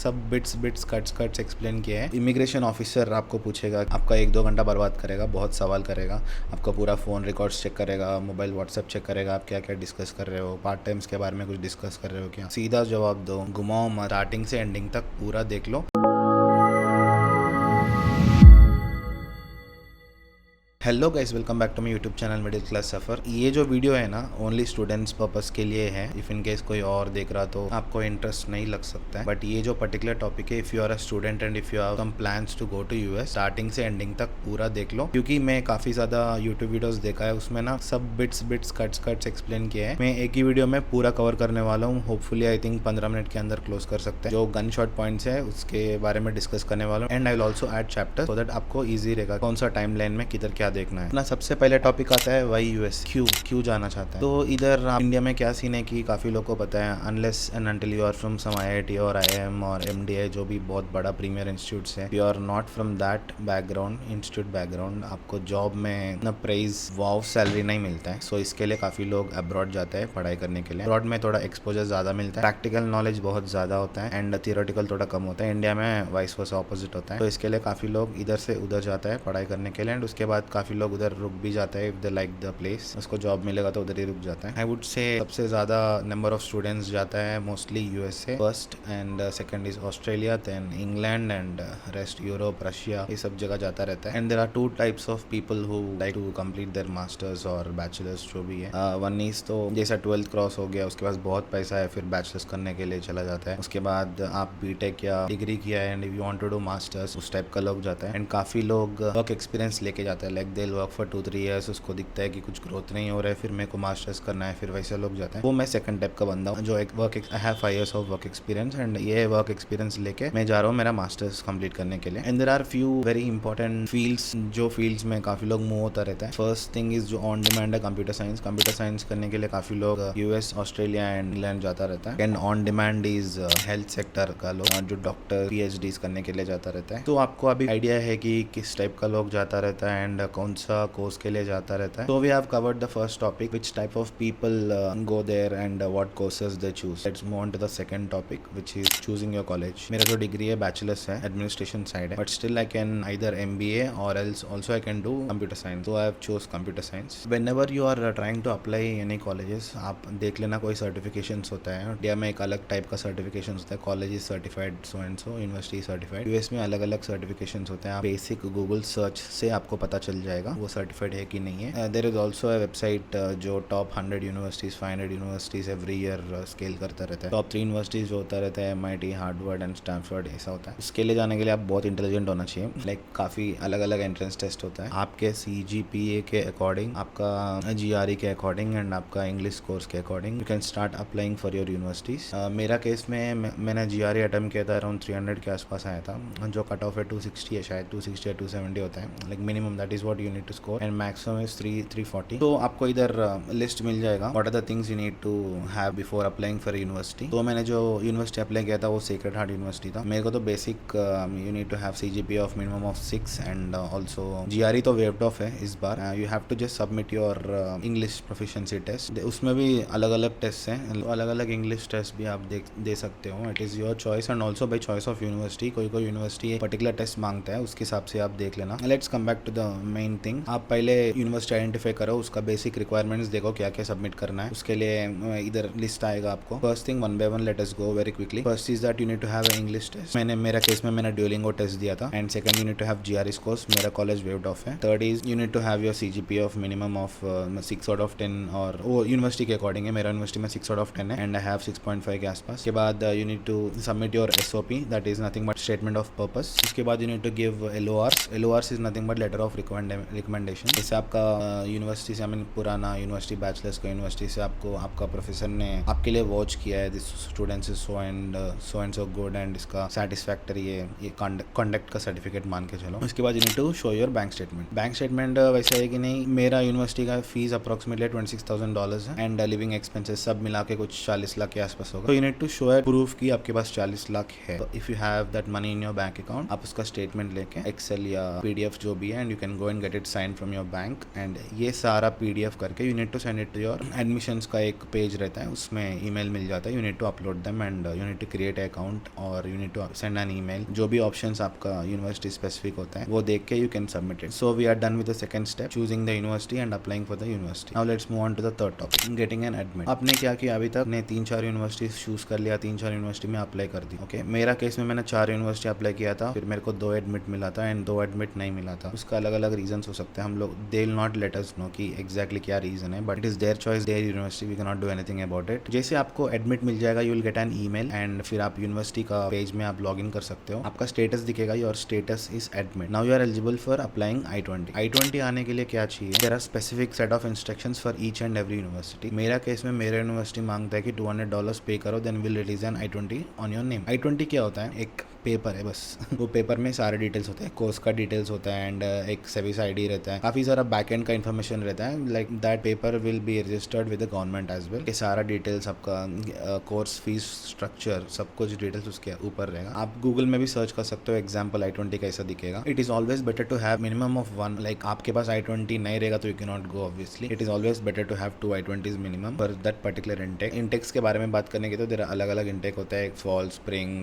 सब bits bits cuts cuts explain किए हैं। इमिग्रेशन ऑफिसर आपको पूछेगा, आपका 1-2 घंटा बर्बाद करेगा, बहुत सवाल करेगा, आपका पूरा फ़ोन रिकॉर्ड्स चेक करेगा, मोबाइल व्हाट्सएप चेक करेगा, आप क्या क्या डिस्कस कर रहे हो, पार्ट टाइम्स के बारे में कुछ डिस्कस कर रहे हो क्या। सीधा जवाब दो, घुमाओ मत, स्टार्टिंग से एंडिंग तक पूरा देख लो। Hello guys, welcome back to my YouTube channel Middle Class Safar. ये जो वीडियो है ना, ओनली स्टूडेंट्स पर्पस के लिए है। इफ़ इन केस कोई और देख रहा तो आपको इंटरेस्ट नहीं लग सकता है, बट ये जो पर्टिकुलर टॉपिक है, if you are a student and if you have some plans to go to US, starting से एंडिंग तक पूरा देख लो। क्योंकि मैं काफ़ी ज़्यादा यूट्यूब वीडियोज़ देखा है, उसमें ना सब bits bits cuts cuts explain किया है। मैं एक ही वीडियो में पूरा कवर करने वाला हूँ। होपफुली आई थिंक 15 मिनट के अंदर क्लोज कर सकते हैं। जो गन शॉट पॉइंट्स है उसके बारे में डिस्कस करने वाला हूँ, and I will also add chapter so that आपको ईजी रहेगा कौन सा टाइम लाइन में किधर क्या देखना है ना। सबसे पहले टॉपिक आता है वाई यूएस, क्यों जाना चाहता है। तो इधर इंडिया में क्या सीन है कि काफ़ी लोग को पता है, unless and until you are from some IIT और आईआईएम और एमडीआई, जो भी बहुत बड़ा प्रीमियर इंस्टीट्यूट्स है, you are not from that background, institute background, आपको जॉब में ना प्राइज वाव सैलरी नहीं मिलता है। सो इसके लिए काफ़ी लोग अब्रॉड जाते हैं पढ़ाई करने के लिए। अब्रॉड में थोड़ा एक्सपोजर ज़्यादा मिलता है, प्रैक्टिकल नॉलेज बहुत ज़्यादा होता है एंड थियोरेटिकल थोड़ा कम होता है। इंडिया में वाइस वर्सा ऑपोजिट होता है। तो इसके लिए काफ़ी लोग इधर से उधर जाता है पढ़ाई करने के लिए, एंड उसके बाद काफ़ी लोग उधर रुक भी जाता है। If they like the place, उसको जॉब मिलेगा तो उधर ही रुक जाता है। आई वुड से सबसे ज़्यादा नंबर ऑफ स्टूडेंट्स जाता है mostly USA first, and second is Australia, then England, and rest Europe, Russia, ये सब जगह जाता रहता है। And there are 2 types of people who like to complete their masters और बैचलर्स, जो भी है। वन इज तो जैसा 12th क्रॉस हो गया, उसके पास बहुत पैसा है, फिर बैचलर्स करने के लिए चला जाता है। उसके बाद आप बीटेक या डिग्री किया है and if you want to do masters, उस टाइप का लोग जाता है। एंड काफ़ी लोग वर्क एक्सपीरियंस लेके जाते हैं, like they work for 2-3 years, उसको दिखता है कि कुछ ग्रोथ नहीं हो रहा है, फिर मेरे को मास्टर्स करना है, फिर वैसे लोग जाते हैं। वो मैं सेकंड टाइप का बंदा हूँ, जो एक I have 5 years of work experience, and ये वर्क एक्सपीरियंस लेके मैं जा रहा हूँ मेरा मास्टर्स कंप्लीट करने के लिए। And there are few very important fields, जो फील्ड्स में काफी लोग मूव होता रहता है। फर्स्ट थिंग इज जो ऑन डिमांड है कंप्यूटर साइंस। कंप्यूटर साइंस करने के लिए काफी लोग यूएस, ऑस्ट्रेलिया एंड इंग्लैंड जाता रहता है। And on demand is health sector का लोग, जो डॉक्टर पीएचडी करने के लिए जाता रहता है। तो आपको अभी आइडिया है कि किस टाइप का लोग जाता रहता है एंड कौन सा कोर्स के लिए जाता रहता है। तो we have covered the first topic, which type of people go there and what courses they choose. Let's move on to the second topic, which is choosing your college. मेरा जो डिग्री है bachelors है, administration side है, but still I can either MBA or else also I can do computer science. So I have chose computer science. Whenever you are trying to apply any colleges, आप देख लेना कोई certifications होता है। India में एक अलग टाइप का सर्टिफिकेशन होता है, college is certified so and so, university certified. US में अलग अलग सर्टिफिकेशंस होते हैं। आप बेसिक गूगल सर्च से आपको पता चल जाएगा वो सर्टिफाइड है कि नहीं है। There is also a website जो top 100 universities, 500 universities every year scale करता रहता है। टॉप 3 यूनिवर्सिटीज जो होता रहता है, MIT, हार्वर्ड एंड स्टैनफोर्ड, ऐसा होता है। उसके लिए जाने के लिए आप बहुत इंटेलिजेंट होना चाहिए। लाइक काफ़ी अलग अलग एंट्रेंस टेस्ट होता है आपके CGPA के अकॉर्डिंग, आपका GRE के अकॉर्डिंग, एंड आपका इंग्लिश कोर्स के according you can start applying for your universities. मेरा केस में मैंने GRE अटेम्प्ट किया था, अराउंड 300 के आसपास आया था। जो कट ऑफ है 260 है, शायद 260 या 270 होता है। Like minimum that is what you need to score, and maximum is 340। तो आपको इधर लिस्ट मिल जाएगा what are the things you need to have before applying for university. तो मैंने जो यूनिवर्सिटी अप्लाई किया था वो सेक्रेड हार्ट यूनिवर्सिटी था। मेरे को तो basic you need to have CGPA of minimum of 6, and also GRE तो वेव्ड ऑफ है इस बार। You have to just submit your English proficiency test. उसमें भी अलग अलग टेस्ट हैं, अलग अलग इंग्लिश टेस्ट भी आप दे सकते हो। It is your choice and also by choice of university. कोई यूनिवर्सिटी एक पर्टिकुलर टेस्ट मांगता है, उसके हिसाब से आप देख लेना। Let's come back to the main thing. आप पहले यूनिवर्सिटी आइडेंटिफाई करो, उसका बेसिक रिक्वायरमेंट्स देखो क्या क्या सबमिट करना है। उसके लिए इधर लिस्ट आएगा आपको। First thing, 1 by 1 let us go very quickly. First is that you need to have a English test. मेरा केस में मैंने ड्यूलिंगो टेस्ट दिया था। And second, you need to have GRE scores. मेरा कॉलेज वेव्ड ऑफ है। Third is you need to have your CGPA of minimum of 6 out of 10, और वो university के अकॉर्डिंग है। मेरा यूनिवर्सिटी में 6 out of 10 है, एंड आई हैव 6.5 के आसपास। के बाद you need to submit your SOP, that is nothing but statement of purpose. उसके बाद you need to give LORs is nothing but letter of recommendation. जैसे आपका यूनिवर्सिटी से, आई मीन पुराना यूनिवर्सिटी, बैचलर्स का यूनिवर्सिटी से आपको आपका प्रोफेसर ने आपके लिए वॉच किया है, this students is so and so good and इसका सेटिस्फैक्टरी ये कंडक्ट का सर्टिफिकेट मान के चलो। उसके बाद you need to show your bank statement. Bank statement वैसा है कि नहीं, मेरा यूनिवर्सिटी का फीस अप्रोक्सीमेटली $26,000 है, एंड लिविंग एक्सपेंसेस सब मिला के कुछ 40 लाख के आसपास होगा। तो यू नीड टू शो है प्रूफ कि आपके पास 40 लाख है। If you have that money in your bank account, आप उसका स्टेटमेंट लेके एक्सेल या PDF जो भी है, and you can go and get it sign from your bank and ये सारा PDF करके you need to send it to your admissions का एक पेज रहता है, उसमें ईमेल मिल जाता है। You need to upload them and you need to create account और you need to send an email. जो भी ऑप्शंस आपका यूनिवर्सिटी स्पेसिफिक होता है वो देख के you can submit it. So we are done with the second step, choosing the university and applying for the university. Now let's move on to the third topic, getting an admit. आपने क्या किया अभी तक? ने 3-4 university choose कर लिया, 3-4 university में apply कर दी। ओके, मेरा केस में मैंने 4 यूनिवर्सिटी अप्लाई किया था, फिर मेरे को 2 एडमिट मिला था एंड 2 एडमिट नहीं मिला था। उसका अलग अलग रीजन हो सकते हैं। हम लोग they will not let us know कि एग्जैक्टली क्या रीजन है, but it is their choice, their university, we can not do anything about it. जैसे आपको एडमिट मिल जाएगा you will get an email and फिर आप यूनिवर्सिटी का पेज में आप लॉग इन कर सकते हो। आपका स्टेटस दिखेगा, your status is admit. Now you are eligible for applying I-20 आने के लिए क्या चाहिए? There are specific set of instructions for each and every university. मेरा केस में मेरा यूनिवर्सिटी मांगता है कि $200 पे करो, then will release an I-20 on your name. I-20 क्या होता है? एक पेपर है बस। वो पेपर में सारे डिटेल्स होते हैं, कोर्स का डिटेल्स होता है एंड एक सर्विस ID रहता है, काफी सारा बैकएंड का इन्फॉर्मेशन रहता है। Like that paper will be registered with the government as well. ये सारा डिटेल्स आपका कोर्स फीस स्ट्रक्चर सब कुछ डिटेल्स उसके ऊपर रहेगा। आप गूगल में भी सर्च कर सकते हो एग्जाम्पल I-20 कैसा दिखेगा। It is always better to have minimum of 1। Like आपके पास I-20 नहीं रहेगा तो you can not go obviously. It is always better to have 2 I-20s minimum for that particular intake. Intakes के बारे में बात करने की तो देयर अलग अलग इंटेक होता है, fall, spring,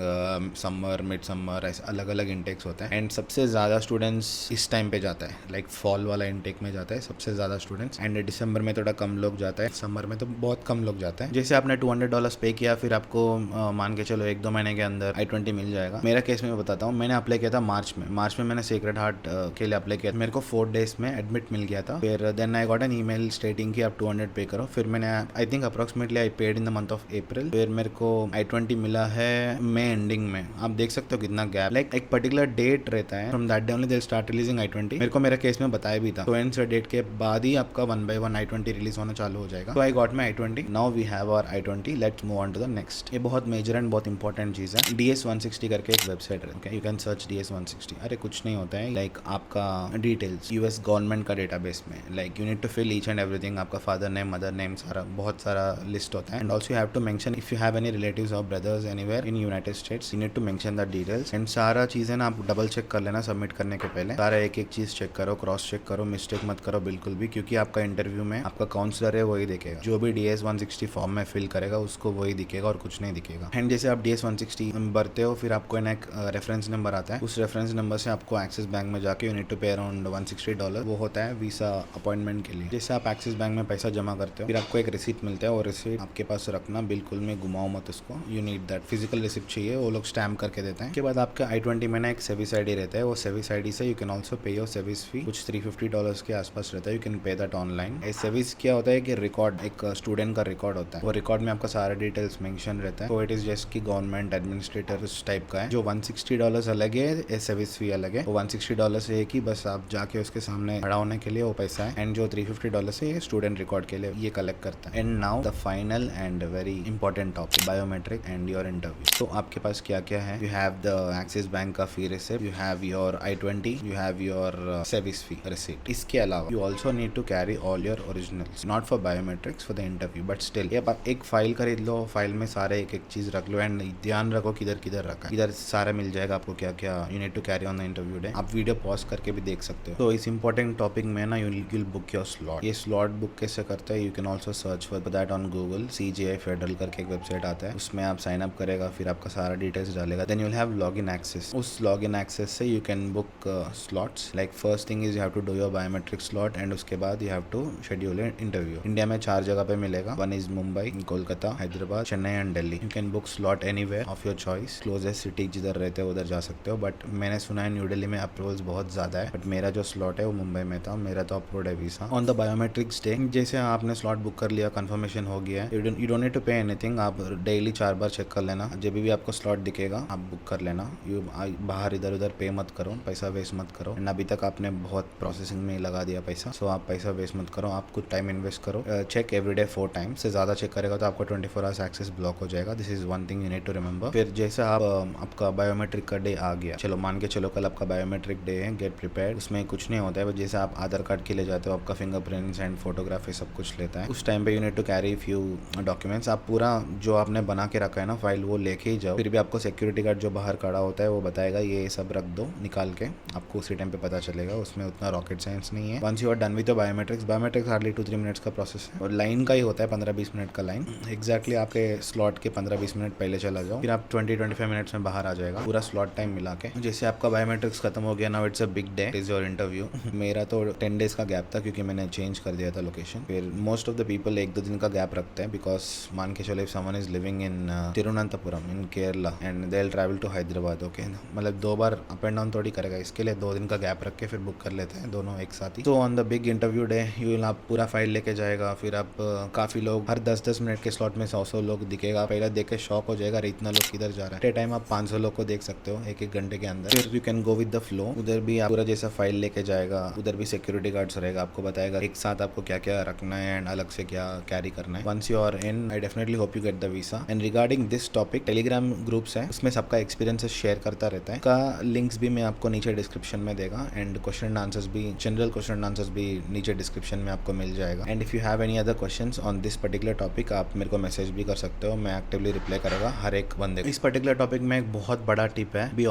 summer, mid summer, ऐसे अलग अलग इंटेक्स होते हैं एंड सबसे ज़्यादा स्टूडेंट्स इस टाइम पे जाता है। लाइक फॉल वाला इंटेक में जाता है सबसे ज़्यादा स्टूडेंट्स एंड दिसंबर में थोड़ा कम लोग जाता है, समर में तो बहुत कम लोग जाते हैं। जैसे आपने $200 पे किया, फिर आपको मान के चलो 1-2 महीने के अंदर I-20 मिल जाएगा। मेरा केस में मैं बताता हूँ, मैंने अप्लाई किया था मार्च में मैंने सेक्रेड हार्ट के लिए अप्लाई किया था। मेरे को 4 डेज में एडमिट मिल गया था। फिर then I got an email stating कि आप 200 पे करो। फिर मैंने I think approximately I paid in the month of April. फिर मेरे को I-20 मिला है मई एंडिंग में। आप देख सकते हो कितना गैप, लाइक एक पर्टिकुलर डेट रहता है, from that day only they start releasing I-20। मेरे को मेरे केस में बताया भी था, तो एंड से डेट के बाद ही आपका 1 by 1 I-20 रिलीज होना चालू हो जाएगा। तो I got my I-20, now we have our I-20, let's move on to the next. ये बहुत मेजर एंड बहुत इंपॉर्टेंट चीज है। DS-160 करके एक वेबसाइट है, यू कैन सर्च DS-160। अरे कुछ नहीं होता है, लाइक आपका डिटेल्स US गवर्नमेंट का डेटाबेस में, like you need to fill each and everything, आपका फादर नेम, मदर नेम, सारा बहुत सारा लिस्ट होता है। And also you have to mention if you have any relatives और brothers anywhere in United States, you need to mention the details. And सारा चीजें ना आप डबल चेक कर लेना सबमिट करने के पहले। सारा एक एक चीज चेक करो, क्रॉस चेक करो, मिस्टेक मत करो बिल्कुल भी, क्योंकि आपका इंटरव्यू में आपका काउंसलर है वही देखेगा। जो भी DS-160 फॉर्म में फिल करेगा उसको वही दिखेगा और कुछ नहीं दिखेगा। एंड जैसे आप DS-160 भरते हो, फिर आपको एक रेफरेंस नंबर आता है। उस रेफरेंस नंबर से आपको एक्सिस बैंक में जाके यू नीड टू पे अराउंड $160। वो होता है वीसा अपॉइंटमेंट के लिए। जैसे आप एक्सिस बैंक में पैसा जमा करते हो, फिर आपको एक रिसीट मिलता है, और रिसीट आपके पास रखना, बिल्कुल में घुमाओ मत उसको। You need that physical receipt चाहिए, वो लोग स्टैम्प करके देते हैं। उसके बाद आपका I-20 में ना एक सर्विस ID रहता है, वो सर्विस ID से यू कैन ऑल्सो पे योर सर्विस फी। कुछ $350 के आसपास रहता है, you can pay that online. ये सर्विस क्या होता है कि रिकॉर्ड, एक स्टूडेंट का रिकॉर्ड होता है, वो रिकॉर्ड में आपका सारा डिटेल्स मेंशन रहता है। तो इट इज जस्ट की गवर्नमेंट एडमिनिस्ट्रेटर उस टाइप का है। जो $160 अलग है, ये सर्विस फी अलग है। वो $160 है कि बस आप जाके उसके सामने खड़ा होने के लिए वो पैसा है, एंड जो $350 है ये स्टूडेंट रिकॉर्ड के लिए ये कलेक्ट करता है। And now the final and very important topic, biometric and your interview. तो आपके पास क्या क्या है? You have the Axis Bank का fee receipt, you have your I-20, you have your service fee receipt. इसके अलावा you also need to carry all your originals, not for biometrics, for the interview, but still आप एक file खरीद लो, file में सारे एक एक चीज रख लो एंड ध्यान रखो किधर किधर रखा है। इधर सारा मिल जाएगा आपको क्या क्या you need to carry on the interview day. आप वीडियो पॉज करके भी देख सकते हो। तो इस इंपॉर्टेंट टॉपिक में ना you will book your slot. ये स्लॉट बुक कैसे करते हैं? You can also search for that on Google. CGI federal करके एक वेबसाइट आता है, उसमें आप साइन अप करेगा, फिर आपका सारा डिटेल्स डालेगा, then you will have log in access. उस लॉग इन एक्सेस से you can book slots. Like first thing is you have to do your biometric slot and उसके बाद you have to schedule interview. India में 4 जगह पे मिलेगा, one is Mumbai, Kolkata, Hyderabad, Chennai and Delhi. You can book slot anywhere of your choice. Closest city जिधर रहते हो उधर जा सकते हो, बट मैंने सुना है न्यू दिल्ली में अप्रूवल्स बहुत ज्यादा है, बट मेरा जो स्लॉट है वो मुंबई में था, मेरा तो अप्रूव्ड है visa. On the biometrics day जैसे आपने स्लॉट बुक कर लिया, कंफर्मेशन हो गया है, you don't need to pay anything. आप डेली 4 बार चेक कर लेना, जब भी आपको स्लॉट दिखेगा आप बुक कर लेना। यू बाहर इधर उधर पे मत करो, पैसा वेस्ट मत करो। एंड अभी तक आपने बहुत प्रोसेसिंग में लगा दिया पैसा, सो आप पैसा वेस्ट मत करो, आप कुछ टाइम इन्वेस्ट करो। चेक एवरीडे 4 टाइम से ज्यादा चेक करेगा तो आपको 24 आवर्स एक्सेस ब्लॉक हो जाएगा। This is one thing you need to remember. फिर जैसे आप आपका बायोमेट्रिक का डे आ गया, चलो मान के चलो कल आपका बायोमेट्रिक डे है, गेट प्रिपेयर्ड। उसमें कुछ नहीं होता है, जैसे आप आधार कार्ड के लिए जाते हो, आपका फिंगरप्रिंट्स एंड फोटोग्राफी सब कुछ लेता है। उस टाइम पे you need to carry few documents. आप पूरा जो आपने बना के रखा है ना फाइल, वो लेके ही जाओ। फिर भी आपको सिक्योरिटी गार्ड जो बाहर खड़ा होता है वो बताएगा ये सब रख दो निकाल के, आपको उसी टाइम पे पता चलेगा, उसमें उतना रॉकेट साइंस नहीं है। Once you are done with your biometrics hardly 2-3 minutes का प्रोसेस है, और लाइन का ही होता है 15-20 मिनट का लाइन। एग्जैक्टली आपके स्लॉट के 15-20 मिनट पहले चला जाओ, फिर आप 20-25 मिनट्स में बाहर आ जाएगा पूरा स्लॉट टाइम मिला के। जैसे आपका बायोमेट्रिक्स खत्म हो गया, now it's a big day, is your interview. मेरा तो 10 डेज का गैप था क्योंकि मैंने चेंज कर दिया था लोकेशन। फिर मोस्ट ऑफ द पीपल 1-2 दिन का गैप रखते हैं, बिकॉज मान के चलो if someone is living in Thiruvananthapuram in Kerala and they will travel to Hyderabad, okay, मतलब 2 बार अप एंड डाउन थोड़ी करेगा, इसके लिए 2 दिन का गैप रख के फिर बुक कर लेते हैं दोनों एक साथ ही। तो on the big interview day you will, आप पूरा फाइल लेके जाएगा, फिर आप काफी लोग हर 10-10 मिनट के स्लॉट में 100 लोग दिखेगा, पहले देख के शॉक हो जाएगा, इतना लोग किधर जा रहा है। एट टाइम आप 500 लोग को देख सकते हो एक घंटे के अंदर। फिर you can go with the flow, उधर भी आप पूरा जैसा फाइल लेके जाएगा, उधर भी सिक्योरिटी गार्ड्स रहेगा, आपको बताएगा एक साथ आपको क्या क्या रखना है एंड अलग से क्या कैरी करना है। Once you are in, I definitely hope you get the visa. And regarding this topic, Telegram groups है, उसमें सबका एक्सपीरियंसेस शेयर करता रहता है, का लिंक्स भी मैं आपको नीचे डिस्क्रिप्शन में देगा, एंड क्वेश्चन एंड आंसर्स भी, जनरल क्वेश्चन एंड आंसर्स भी नीचे डिस्क्रिप्शन में आपको मिल जाएगा। And if you have any other questions on this particular topic, आप मेरे को मैसेज भी कर सकते हो, मैं एक्टिवली रिप्लाई करूंगा हर एक बंदे को। इस पर्टिकुलर टॉपिक में एक बहुत बड़ा टिप है, be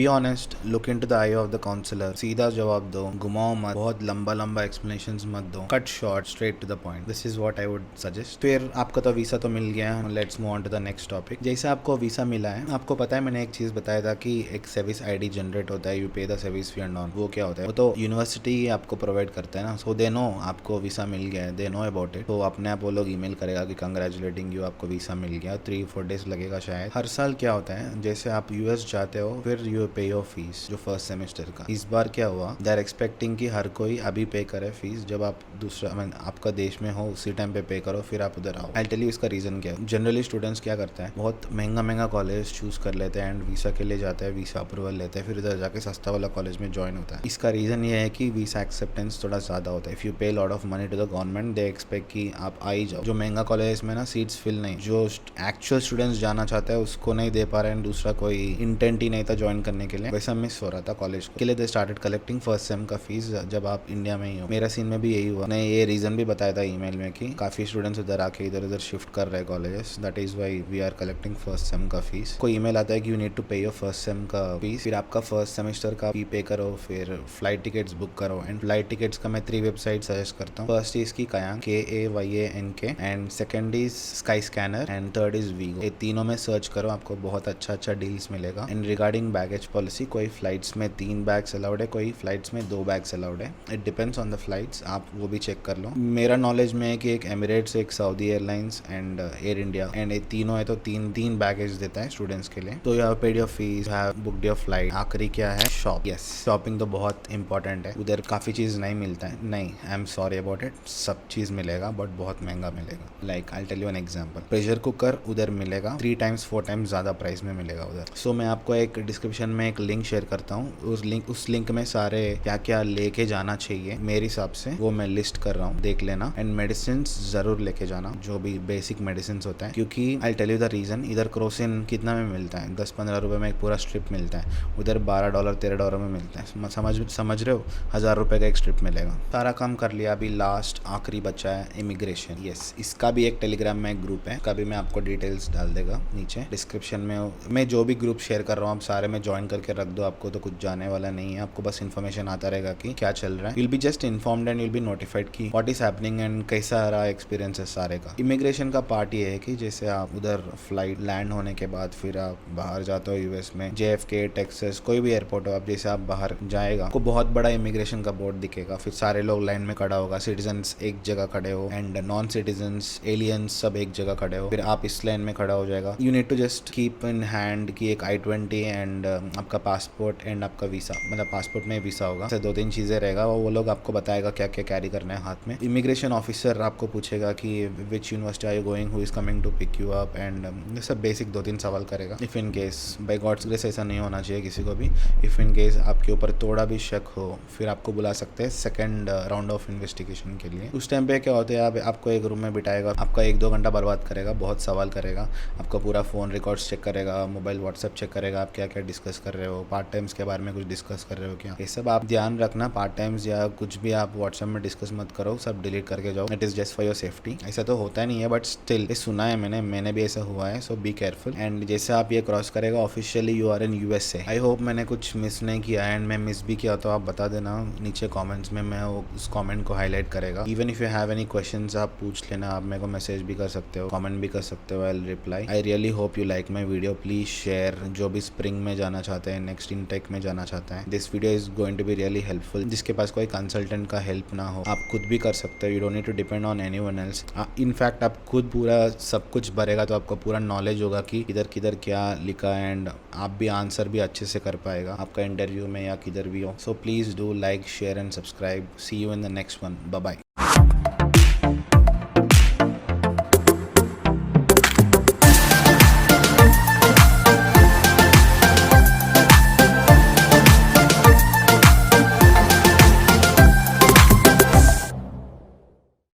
honest, look into the eye of the counsellor, सीधा जवाब दो, घुमाओ मत, बहुत लंबा एक्सप्लेनेशंस मत दो, cut short, straight to the point, this is what I would suggest. फिर आपका तो वीसा तो मिल गया, let's move on to the next topic. जैसे आपको वीसा मिला है, आपको पता है मैंने एक चीज बताया था कि एक सर्विस आईडी जनरेट होता है, यू पे the service fee and on, वो क्या होता है? वो तो यूनिवर्सिटी आपको प्रोवाइड करता है ना, सो दे नो आपको वीसा मिल गया है, दे नो अबाउट इट, तो अपने आप वो लोग ईमेल करेगा कि कंग्रेचुलेटिंग यू, आपको वीसा मिल गया। 3-4 डेज लगेगा शायद। हर साल क्या होता है, जैसे आप यूएस जाते हो, फिर यू पे योर फीस, जो फर्स्ट सेमेस्टर का। इस बार क्या हुआ, दे आर एक्सपेक्टिंग कि हर कोई अभी पे करे फीस, जब आप दूसरा आपका देश में हो उसी टाइम पे करो, फिर आप उधर आओ। आई टेल यू इसका रीजन क्या है। जनरली स्टूडेंट्स क्या करते हैं, बहुत महंगा कॉलेज चूज कर लेते हैं एंड वीसा के लिए जाते हैं, वीसा अप्रूवल लेते हैं, फिर इधर जाके सस्ता वाला कॉलेज में ज्वाइन होता है। इसका रीजन ये है कि वीसा एक्सेप्टेंस थोड़ा ज्यादा होता है। If you pay lot of money to the government, they expect कि आप आ ही जाओ। जो महंगा कॉलेज में ना सीट्स फिल नहीं, जो एक्चुअल स्टूडेंट्स जाना चाहते हैं उसको नहीं दे पा रहे हैं, दूसरा कोई इंटेंट ही नहीं था ज्वाइन करने के लिए, वैसा मिस हो रहा था कॉलेज को। के लिए they started collecting first sem का फीस जब आप इंडिया में ही हो। मेरा सीन में भी यही हुआ। मैंने ये रीजन भी बताया था ईमेल में कि काफी स्टूडेंट्स उधर आके इधर उधर शिफ्ट कर रहे हैं colleges, that is why we are collecting first sem का फीस। कोई ईमेल आता है कि you need to pay your first sem का फीस, फिर आपका फर्स्ट सेमेस्टर का फी पे करो, फिर फ्लाइट टिकट्स बुक करो। एंड फ्लाइट टिकट्स का मैं 3 वेबसाइट सजेस्ट करता हूँ। फर्स्ट इज की कायांग, KAYANK, and second is Skyscanner, and third is Wego. ये तीनों में सर्च करो, आपको बहुत अच्छा डील्स मिलेगा। एंड रिगार्डिंग बैगेज पॉलिसी, कोई फ्लाइट्स में 3 बैग्स अलाउड है, कोई फ्लाइट्स में 2 बैग्स अलाउड है। It depends on the flights, आप वो भी चेक कर लो। मेरा नॉलेज में है कि एक एमिरेट्स, एक Saudi airlines and air India, and ये तीनों है तो तीन बैगेज देता है स्टूडेंट्स के लिए। तो you have paid your fees, have booked your flight. आखिरी क्या है, शॉप। यस, शॉपिंग तो बहुत इंपॉर्टेंट है। उधर काफी चीज नहीं मिलता है, नहीं, I am sorry about it, सब चीज मिलेगा बट बहुत महंगा मिलेगा। Like I tell you an example, pressure cooker उधर मिलेगा 3 टाइम्स 4 टाइम्स ज्यादा प्राइस में मिलेगा उधर। सो मैं आपको एक डिस्क्रिप्शन में एक लिंक शेयर करता हूँ, उस लिंक में सारे क्या क्या लेके जाना चाहिए मेरे हिसाब से वो मैं लिस्ट कर रहा हूँ, देख लेना। एंड मेडिसिन जरूर लेके जाना, जो भी बेसिक मेडिसिन होता है, क्योंकि I tell you the reason. इधर क्रोसिन कितना में मिलता है, 10-15 रुपए में एक पूरा स्ट्रिप मिलता है, उधर $12 $13 में मिलता है। समझ रहे हो, 1000 रुपए का एक स्ट्रिप मिलेगा। सारा काम कर लिया, अभी लास्ट आखिरी बचा है इमिग्रेशन। यस, इसका भी एक टेलीग्राम में एक ग्रुप है, कभी मैं आपको डिटेल्स डाल देगा नीचे डिस्क्रिप्शन में। मैं जो भी ग्रुप शेयर कर रहा हूँ आप सारे में ज्वाइन करके रख दो, आपको तो कुछ जाने वाला नहीं है, आपको बस इन्फॉर्मेशन आता रहेगा कि क्या चल रहा है। Will be just informed and will be notified कि व्हाट इज हैपनिंग एंड कैसा रहा एक्सपीरियंस है सारे का। इमिग्रेशन का पार्ट ये है कि जैसे आप उधर फ्लाइट लैंड होने के बाद फिर आप बाहर जाते हो यूएस में, JFK, टेक्सास, कोई भी एयरपोर्ट हो, आप जैसे आप बाहर जाएगा आपको बहुत बड़ा इमिग्रेशन का बोर्ड दिखेगा, फिर सारे लोग लाइन में खड़ा होगा, सिटीजन्स एक जगह खड़े हो एंड नॉन सिटीजन्स, एलियंस सब एक जगह खड़े हो, फिर आप इस लाइन में खड़ा हो जाएगा। You need to just keep in hand की एक I-20 एंड आपका पासपोर्ट एंड आपका वीसा, मतलब पासपोर्ट में वीसा होगा, 2-3 चीजें रहेगा, वो लोग आपको बताएगा क्या क्या कैरी करना है हाथ में। इमिग्रेशन ऑफिसर आपको पूछेगा कि which university are you going, who is coming to pick you up, and ये सब बेसिक 2-3 सवाल करेगा। If in case by God's grace ऐसा नहीं होना चाहिए किसी को भी, इफ इन केस आपके ऊपर थोड़ा भी शक हो फिर आपको बुला सकते हैं सेकंड राउंड ऑफ इन्वेस्टिगेशन के लिए। उस टाइम पे क्या होता है, आपको एक रूम में बिठाएगा, आपका 1-2 घंटा बर्बाद करेगा, बहुत सवाल करेगा, आपका पूरा फोन रिकॉर्ड्स चेक करेगा, मोबाइल व्हाट्सएप चेक करेगा, आप क्या क्या डिस्कस कर रहे हो, पार्ट टाइम्स के बारे में कुछ डिस्कस कर रहे हो क्या, ये सब आप ध्यान रखना। पार्ट टाइम्स या कुछ भी आप व्हाट्सएप में डिस्कस मत करो, सब डिलीट करके जाओ, it is just for your safety. ऐसा तो होता नहीं है बट स्टिल सुना है मैंने भी ऐसा हुआ है, सो बी केयरफुल। एंड जैसे आप ये क्रॉस करेगा officially you are in USA. I hope मैंने कुछ मिस नहीं किया एंड मैं मिस भी किया तो आप बता देना नीचे कमेंट्स में, मैं उस कमेंट को हाईलाइट करेगा। Even if you have any questions आप पूछ लेना, आप मेरे को मैसेज भी कर सकते हो, कमेंट भी कर सकते हो, I will reply. I really hope you like my video. Please share जो भी स्प्रिंग में जाना चाहते हैं, नेक्स्ट इनटेक में जाना चाहते हैं। This video is going to be really helpful. जिसके पास कोई कंसल्टेंट का हेल्प ना हो, आप खुद भी कर सकते हो। You don't need to depend on anyone else. In fact आप खुद पूरा सब कुछ भरेगा तो आपको पूरा नॉलेज होगा कि किधर किधर क्या लिखा है एंड आप भी आंसर भी अच्छे से कर पाएगा आपका इंटरव्यू में या किधर भी हो। So please do like, share and subscribe. See you in the next one. Bye bye.